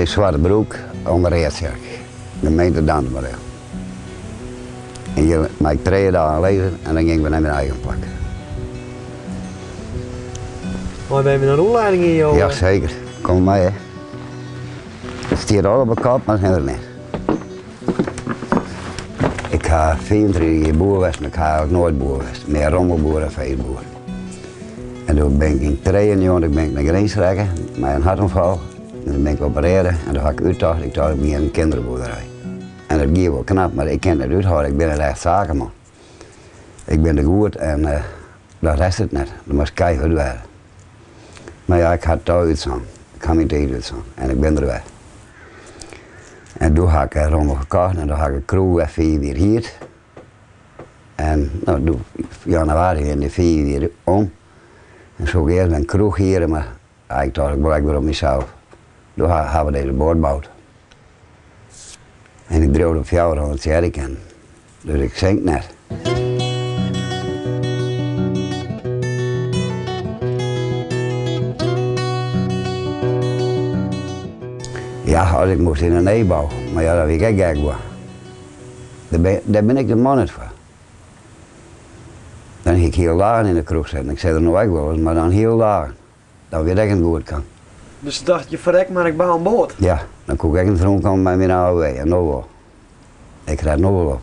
is Zwarte Broek onder Reetskerk, gemeente Dandenburg. En je maak 3 dagen lezen en dan ging we naar mijn eigen plek. Maar we hebben een rondleiding in jou. Ja, zeker. Kom maar, hè. Het stiert al op mijn kop, maar het is niet. Ik ga 24 jaar boer geweest, maar ik ga eigenlijk nooit boer geweest. Meer rommelboer en veeboer. En toen ben ik in 93 naar Greensrekken met een hartaanval. En dan ben ik opereren en dan ga ik uitdacht. Ik dacht, ik ben een kinderboerderij. En dat ging wel knap, maar ik kan het uithouden. Ik ben een echt zakenman. Ik ben er goed en dat rest het net. Dat moest keihard werden. Maar ja, ik had het uitzang. Ik ga niet eten uitzang. En ik ben er weg. En toen heb ik een rommel gekocht en dan heb ik een kroeg en 4 weer hier. En nou, toen januari in de 4 weer om. En zo eerst een kroeg hier, maar ik dacht, ik blijf weer op mezelf. Toen hebben we deze boot gebouwd. En ik droog op 400 jerrycan. Dus ik zink net. Ja, als ik moest in een neebouw, maar ja, dat weet ik gek wel. Daar ben ik de man niet voor. Dan ging ik heel laag in de kroeg zitten. Ik zei er nog wel eens, maar dan heel laag. Dan weet ik het goed kan. Dus je dacht, je verrekt maar ik bouw een boot. Ja, dan kon ik in het rond komen met mijn AOW en nog wel. Ik rijd nog wel op.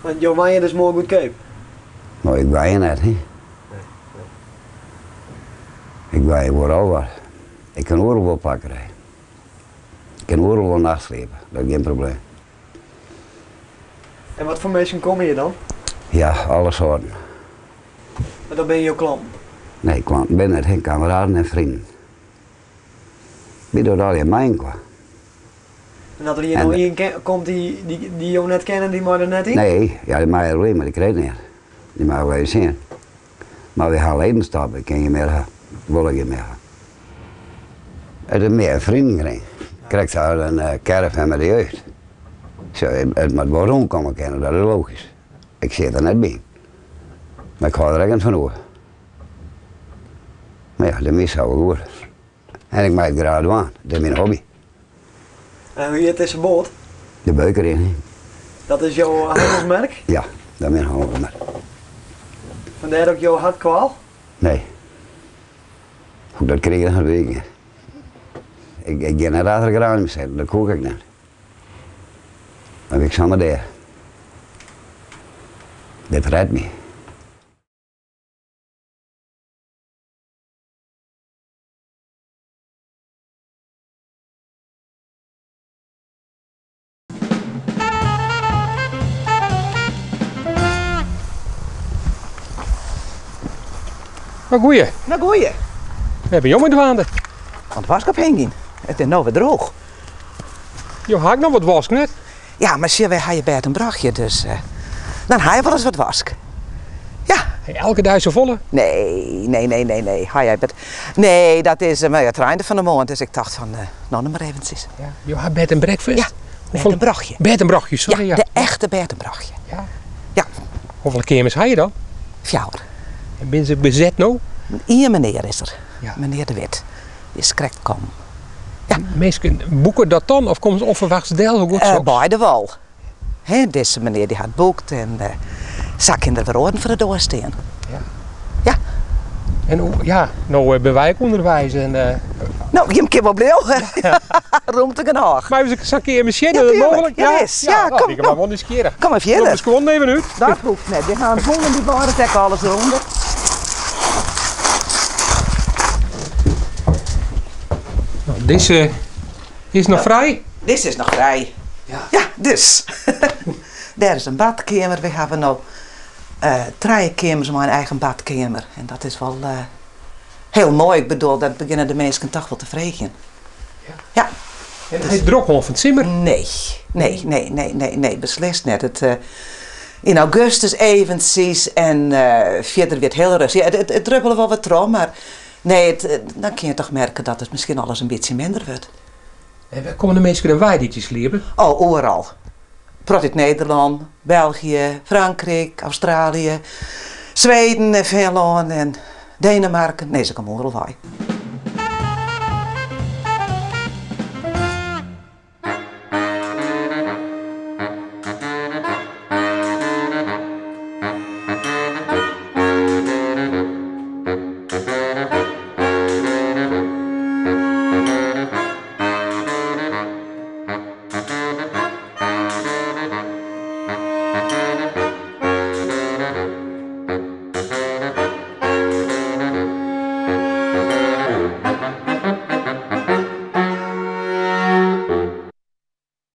Want jouw wijn is mooi goedkoop. Maar ik wij net, hè. Ik wij vooral wat. Ik kan overal wel pakken rijden. Ik kan overal wel nachtslepen, dat is geen probleem. En wat voor mensen komen hier dan? Ja, alle soorten. En dan ben je jouw klant. Nee, klanten ben net geen kameraden en vrienden. Wie doet al je mijn qua? En dat er hier nog iemand komt die jou net kennen, die maar er net in? Nee, ja, die mag je alleen, maar die krijgt niet. Die mag wel eens zien. Maar we gaan leven stappen, kan je meer gaan. Wil ik je meer gaan. Het is meer vrienden krijgen. Krijg je een caravan met de jeugd. Zo, het moet wel rondkomen kennen, dat is logisch. Ik zit er net bij. Maar ik ga er echt van over. Maar ja, de mis zou wel goed. En ik maak het graag aan, dat is mijn hobby. En hoe heet deze boot? De beukerin. Dat is jouw handelsmerk? Ja, dat is mijn handelsmerk. Vandaar ook jouw hartkwaal? Nee. Goed, dat kreeg ik nog weken. Ik ga naar de achtergrond zetten, dat kook ik niet. Maar ik zal maar daar. Dit redt me. Nou goeie, Nou goeie, we hebben jongen dwaande. want was ik op heen ging. Het is nou weer droog. Je haakt nog wat wask net. Ja, maar zie, wij hebben je bed een brachtje, dus dan ga je wel eens wat wask. Ja, Hey, elke dag zo volle. nee. Ga jij bed. Nee, dat is maar het einde van de maand, dus ik dacht van, nou nog maar eventjes. Ja. Je hebt bed en breakfast. Ja, bed een brachtje. Bed en brachtje, sorry. Ja, de echte bed een brachtje. Ja. Ja, Hoeveel kamers ga je dan? 4. En ben ze bezet nou? Eén meneer is er, Ja. meneer De Wit. Die is correct komen. Mensen boeken dat dan of komen ze onverwachts deel? Hoe goed zo? Bij de wal. Deze meneer die had boekt en zak in de verhoorden voor de doorsteen. Ja. Ja. En ja, nou ben wij ook onderwijs en Nou, je hebt wel blauw. Roemt er genoeg. maar we eens een keer misschien Ja, tuurlijk. mogelijk. Ja, is. Ja, nou, kom, ik ga wel nieuwsgierig. Kom even Kom verder. eens gewoon even uit. Dat hoeft niet. We gaan volgen die baren trekken alles eronder. Nou, deze is nog vrij. Dit is nog vrij. Ja, dus. Daar is een badkamer. We hebben nou 3 kamers maar een eigen badkamer. En dat is wel heel mooi. Ik bedoel, dat beginnen de mensen toch wel te vregen. Ja. En hij drok gewoon van het zimmer. Nee, beslist net. Het, in augustus eventjes en verder weer heel rustig. Ja, het druppelen wel wat trom, maar nee, dan kun je toch merken dat het misschien alles een beetje minder wordt. En waar komen de mensen in weidetjes leven? Oh, overal. Prot uit Nederland, België, Frankrijk, Australië, Zweden, Finland en Denemarken. Nee, ze komen overal bij.